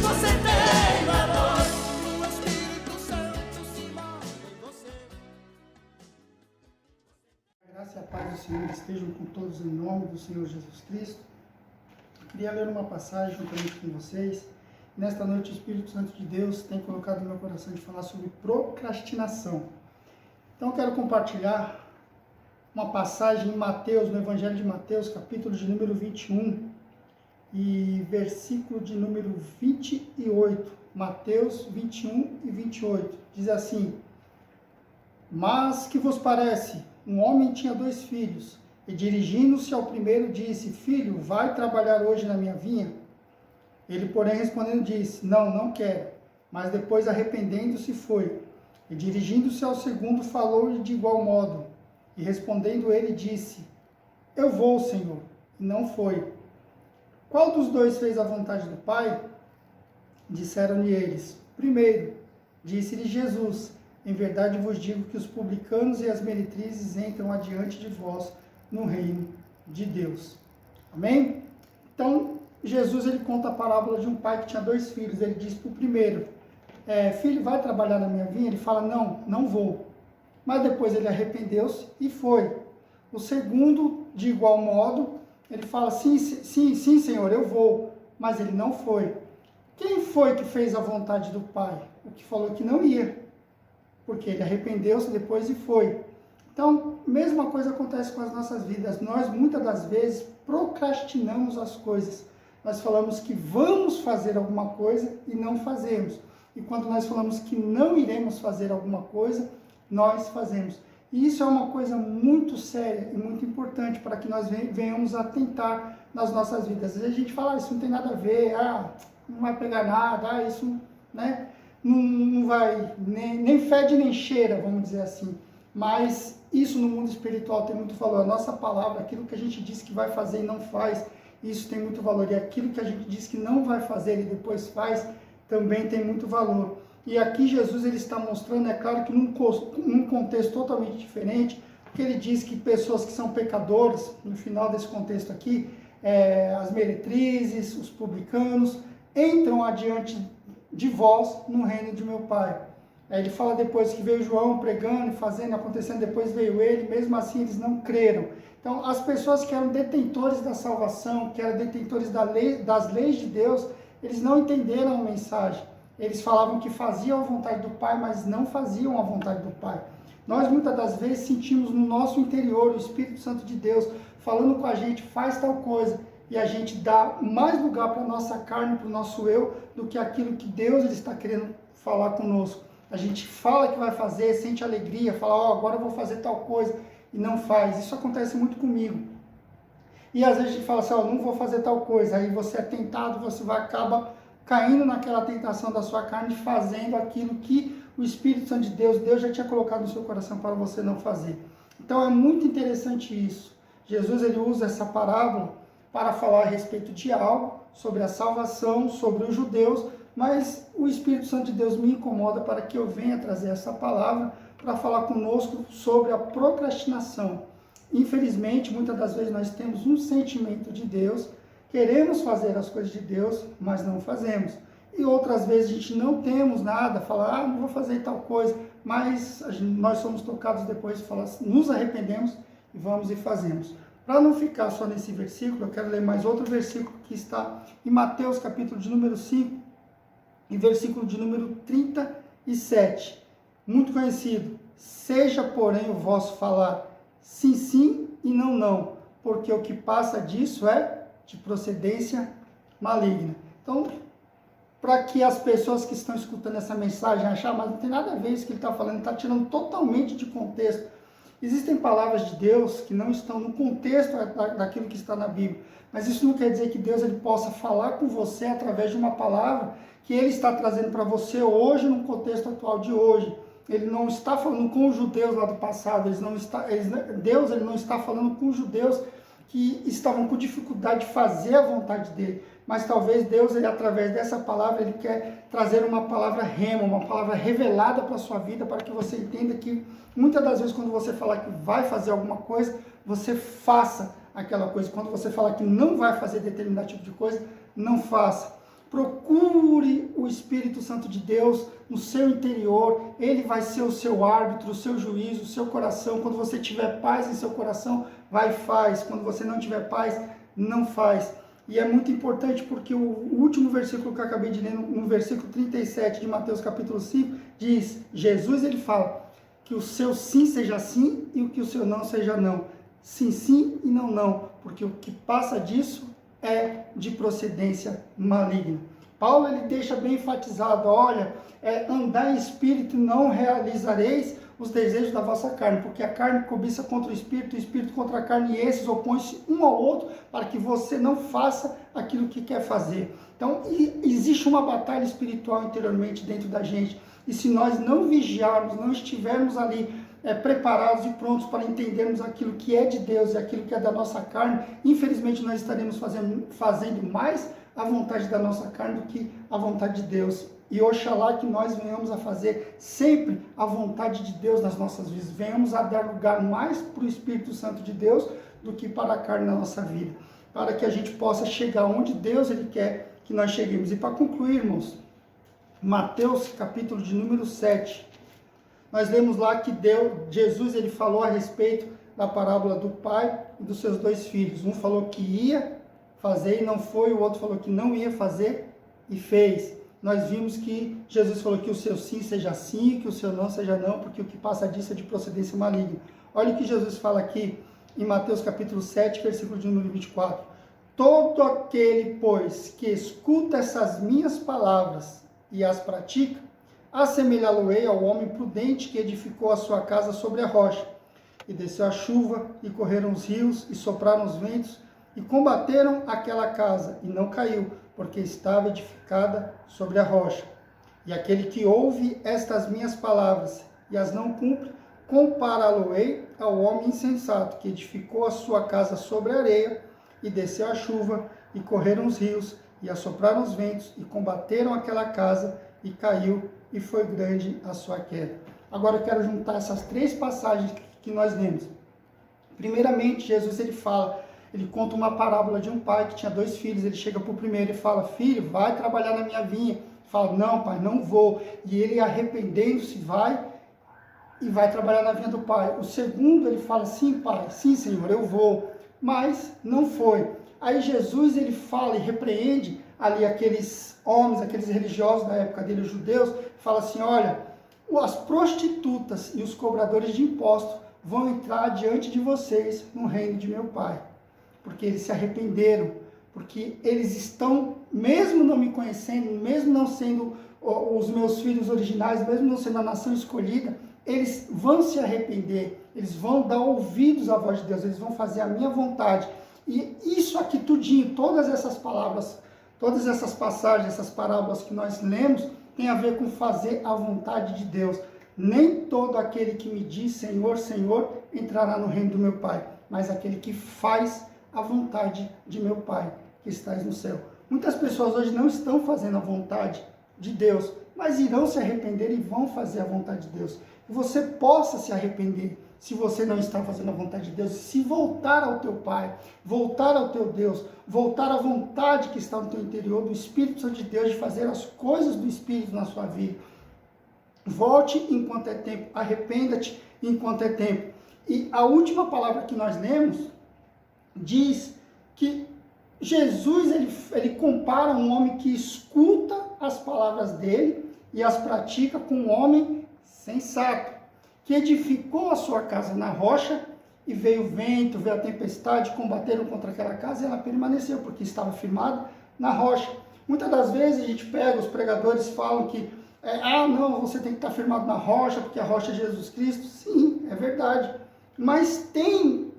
você tem valor. O Espírito Santo se move em você. A graça e a paz do Senhor estejam com todos em nome do Senhor Jesus Cristo. Eu queria ler uma passagem juntamente com vocês. Nesta noite o Espírito Santo de Deus tem colocado no meu coração de falar sobre procrastinação. Então eu quero compartilhar uma passagem em Mateus, no Evangelho de Mateus, capítulo de número 21 e versículo de número 28. Mateus 21 e 28. Diz assim: Mas que vos parece? Um homem tinha 2 filhos, e dirigindo-se ao primeiro disse: Filho, vai trabalhar hoje na minha vinha? Ele, porém, respondendo, disse: Não quero. Mas depois, arrependendo-se, foi. E dirigindo-se ao segundo, falou-lhe de igual modo. E respondendo ele, disse: Eu vou, Senhor. E não foi. Qual dos 2 fez a vontade do Pai? Disseram-lhe eles: Primeiro. Disse-lhe Jesus: Em verdade vos digo que os publicanos e as meretrizes entram adiante de vós no reino de Deus. Amém? Então, Jesus ele conta a parábola de um pai que tinha 2 filhos. Ele diz para o primeiro: Filho, vai trabalhar na minha vinha? Ele fala: Não vou. Mas depois ele arrependeu-se e foi. O segundo, de igual modo, ele fala: Sim, Senhor, eu vou. Mas ele não foi. Quem foi que fez a vontade do Pai? O que falou que não ia. Porque ele arrependeu-se depois e foi. Então, mesma coisa acontece com as nossas vidas. Nós, muitas das vezes, procrastinamos as coisas. Nós falamos que vamos fazer alguma coisa e não fazemos. E quando nós falamos que não iremos fazer alguma coisa, nós fazemos. E isso é uma coisa muito séria e muito importante para que nós venhamos a tentar nas nossas vidas. Às vezes a gente fala: isso não tem nada a ver, não vai pegar nada, isso, né? Não vai, nem fede nem cheira, vamos dizer assim. Mas isso no mundo espiritual tem muito valor. A nossa palavra, aquilo que a gente diz que vai fazer e não faz, isso tem muito valor. E aquilo que a gente diz que não vai fazer e depois faz, também tem muito valor. E aqui Jesus ele está mostrando, é claro que num contexto totalmente diferente, porque ele diz que pessoas que são pecadores, no final desse contexto aqui, as meretrizes, os publicanos, entram adiante de vós no reino de meu Pai. Aí ele fala depois que veio João pregando, fazendo, acontecendo, depois veio ele, mesmo assim eles não creram. Então as pessoas que eram detentores da salvação, que eram detentores das leis de Deus, eles não entenderam a mensagem. Eles falavam que faziam a vontade do Pai, mas não faziam a vontade do Pai. Nós muitas das vezes sentimos no nosso interior o Espírito Santo de Deus falando com a gente: faz tal coisa. E a gente dá mais lugar para a nossa carne, para o nosso eu, do que aquilo que Deus ele está querendo falar conosco. A gente fala que vai fazer, sente alegria, fala: agora eu vou fazer tal coisa, e não faz. Isso acontece muito comigo. E às vezes a gente fala assim: não vou fazer tal coisa. Aí você é tentado, você acaba caindo naquela tentação da sua carne, fazendo aquilo que o Espírito Santo de Deus já tinha colocado no seu coração para você não fazer. Então é muito interessante isso. Jesus ele usa essa parábola para falar a respeito de algo, sobre a salvação, sobre os judeus, mas o Espírito Santo de Deus me incomoda para que eu venha trazer essa palavra para falar conosco sobre a procrastinação. Infelizmente, muitas das vezes nós temos um sentimento de Deus, queremos fazer as coisas de Deus, mas não fazemos. E outras vezes a gente não temos nada, fala: não vou fazer tal coisa, mas nós somos tocados depois, nos arrependemos e vamos e fazemos. Para não ficar só nesse versículo, eu quero ler mais outro versículo que está em Mateus, capítulo de número 5, e versículo de número 37. Muito conhecido. Seja, porém, o vosso falar sim, sim e não, não, porque o que passa disso é de procedência maligna. Então, para que as pessoas que estão escutando essa mensagem achem: mas não tem nada a ver isso que ele está falando, está tirando totalmente de contexto. Existem palavras de Deus que não estão no contexto daquilo que está na Bíblia. Mas isso não quer dizer que Deus ele possa falar com você através de uma palavra que Ele está trazendo para você hoje, no contexto atual de hoje. Ele não está falando com os judeus lá do passado. Deus ele não está falando com os judeus que estavam com dificuldade de fazer a vontade dele. Mas talvez Deus, ele, através dessa palavra, ele quer trazer uma palavra rema, uma palavra revelada para a sua vida, para que você entenda que muitas das vezes quando você falar que vai fazer alguma coisa, você faça aquela coisa. Quando você falar que não vai fazer determinado tipo de coisa, não faça. Procure Espírito Santo de Deus no seu interior, ele vai ser o seu árbitro, o seu juiz, o seu coração. Quando você tiver paz em seu coração, vai e faz. Quando você não tiver paz, não faz. E é muito importante porque o último versículo que eu acabei de ler, no versículo 37 de Mateus capítulo 5, diz, Jesus ele fala que o seu sim seja sim e o que o seu não seja não. Sim, sim e não, não. Porque o que passa disso é de procedência maligna. Paulo ele deixa bem enfatizado, olha, andar em espírito não realizareis os desejos da vossa carne, porque a carne cobiça contra o espírito contra a carne, e esses opõem-se um ao outro para que você não faça aquilo que quer fazer. Então, existe uma batalha espiritual interiormente dentro da gente, e se nós não vigiarmos, não estivermos ali preparados e prontos para entendermos aquilo que é de Deus e aquilo que é da nossa carne, infelizmente nós estaremos fazendo mais a vontade da nossa carne do que a vontade de Deus. E oxalá que nós venhamos a fazer sempre a vontade de Deus nas nossas vidas, venhamos a dar lugar mais para o Espírito Santo de Deus do que para a carne na nossa vida, para que a gente possa chegar onde Deus ele quer que nós cheguemos. E para concluir, irmãos, Mateus capítulo de número 7, nós lemos lá que Jesus ele falou a respeito da parábola do pai e dos seus dois filhos. Um falou que ia fazer e não foi, o outro falou que não ia fazer e fez. Nós vimos que Jesus falou que o seu sim seja sim, que o seu não seja não, porque o que passa disso é de procedência maligna. Olha o que Jesus fala aqui em Mateus capítulo 7, versículo de número 24. Todo aquele, pois, que escuta essas minhas palavras e as pratica, assemelhá-lo-ei ao homem prudente que edificou a sua casa sobre a rocha. E desceu a chuva, e correram os rios, e sopraram os ventos, e combateram aquela casa, e não caiu, porque estava edificada sobre a rocha. E aquele que ouve estas minhas palavras, e as não cumpre, compará-lo-ei ao homem insensato, que edificou a sua casa sobre a areia, e desceu a chuva, e correram os rios, e assopraram os ventos, e combateram aquela casa, e caiu, e foi grande a sua queda. Agora eu quero juntar essas três passagens que nós lemos. Primeiramente, Jesus ele conta uma parábola de um pai que tinha dois filhos. Ele chega para o primeiro e fala, filho, vai trabalhar na minha vinha. Fala, não pai, não vou. E ele arrependendo-se vai trabalhar na vinha do pai. O segundo ele fala, sim pai, sim senhor, eu vou. Mas não foi. Aí Jesus ele fala e repreende ali aqueles homens, aqueles religiosos da época dele, os judeus, fala assim, olha, as prostitutas e os cobradores de impostos vão entrar diante de vocês no reino de meu pai, porque eles se arrependeram, porque eles estão, mesmo não me conhecendo, mesmo não sendo os meus filhos originais, mesmo não sendo a nação escolhida, eles vão se arrepender, eles vão dar ouvidos à voz de Deus, eles vão fazer a minha vontade. E isso aqui tudinho, todas essas palavras, todas essas passagens, essas parábolas que nós lemos, tem a ver com fazer a vontade de Deus. Nem todo aquele que me diz Senhor, Senhor, entrará no reino do meu Pai, mas aquele que faz a vontade de meu Pai, que estás no céu. Muitas pessoas hoje não estão fazendo a vontade de Deus, mas irão se arrepender e vão fazer a vontade de Deus. Que você possa se arrepender se você não está fazendo a vontade de Deus, se voltar ao teu Pai, voltar ao teu Deus, voltar à vontade que está no teu interior, do Espírito Santo de Deus, de fazer as coisas do Espírito na sua vida. Volte enquanto é tempo, arrependa-te enquanto é tempo. E a última palavra que nós lemos diz que Jesus ele compara um homem que escuta as palavras dele e as pratica com um homem sensato, que edificou a sua casa na rocha, e veio o vento, veio a tempestade, combateram contra aquela casa e ela permaneceu, porque estava firmada na rocha. Muitas das vezes a gente pega, os pregadores falam que, não, você tem que estar firmado na rocha, porque a rocha é Jesus Cristo. Sim, é verdade. Mas tem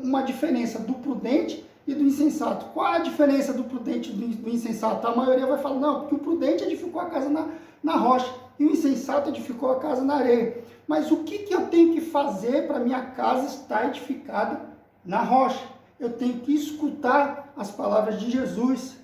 uma diferença do prudente e do insensato. Qual é a diferença do prudente e do insensato? A maioria vai falar, não, porque o prudente edificou a casa na rocha, e o insensato edificou a casa na areia. Mas o que eu tenho que fazer para minha casa estar edificada na rocha? Eu tenho que escutar as palavras de Jesus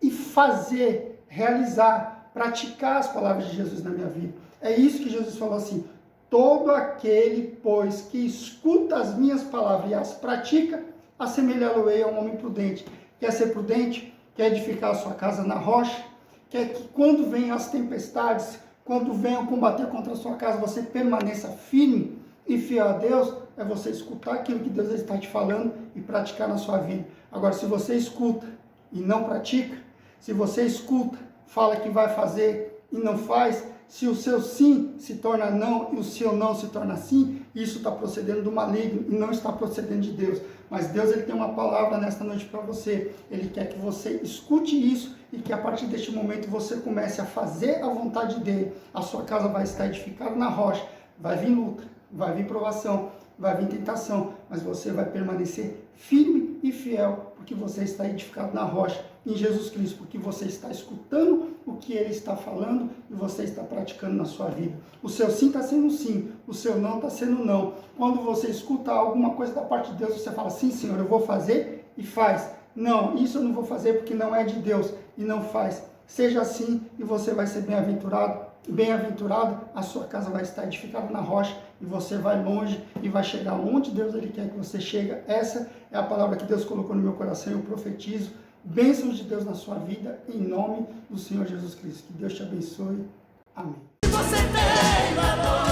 e fazer, realizar, praticar as palavras de Jesus na minha vida. É isso que Jesus falou assim, todo aquele, pois, que escuta as minhas palavras e as pratica, assemelhá-lo-ei a um homem prudente. Quer ser prudente? Quer edificar a sua casa na rocha? quer que quando venham as tempestades, quando venham combater contra a sua casa, você permaneça firme e fiel a Deus, é você escutar aquilo que Deus está te falando e praticar na sua vida. Agora, se você escuta e não pratica, se você escuta, fala que vai fazer e não faz, se o seu sim se torna não e o seu não se torna sim, isso está procedendo do maligno e não está procedendo de Deus. Mas Deus, ele tem uma palavra nesta noite para você. Ele quer que você escute isso e que a partir deste momento você comece a fazer a vontade dele. A sua casa vai estar edificada na rocha. Vai vir luta, vai vir provação, vai vir tentação, mas você vai permanecer firme e fiel, porque você está edificado na rocha, em Jesus Cristo, porque você está escutando o que Ele está falando e você está praticando na sua vida. O seu sim está sendo sim, o seu não está sendo não. Quando você escuta alguma coisa da parte de Deus, você fala, sim, Senhor, eu vou fazer, e faz. Não, isso eu não vou fazer porque não é de Deus, e não faz. Seja assim e você vai ser bem-aventurado. Bem-aventurado, a sua casa vai estar edificada na rocha e você vai longe e vai chegar onde Deus ele quer que você chegue. Essa é a palavra que Deus colocou no meu coração e eu profetizo. Bênçãos de Deus na sua vida, em nome do Senhor Jesus Cristo. Que Deus te abençoe. Amém. Você tem valor.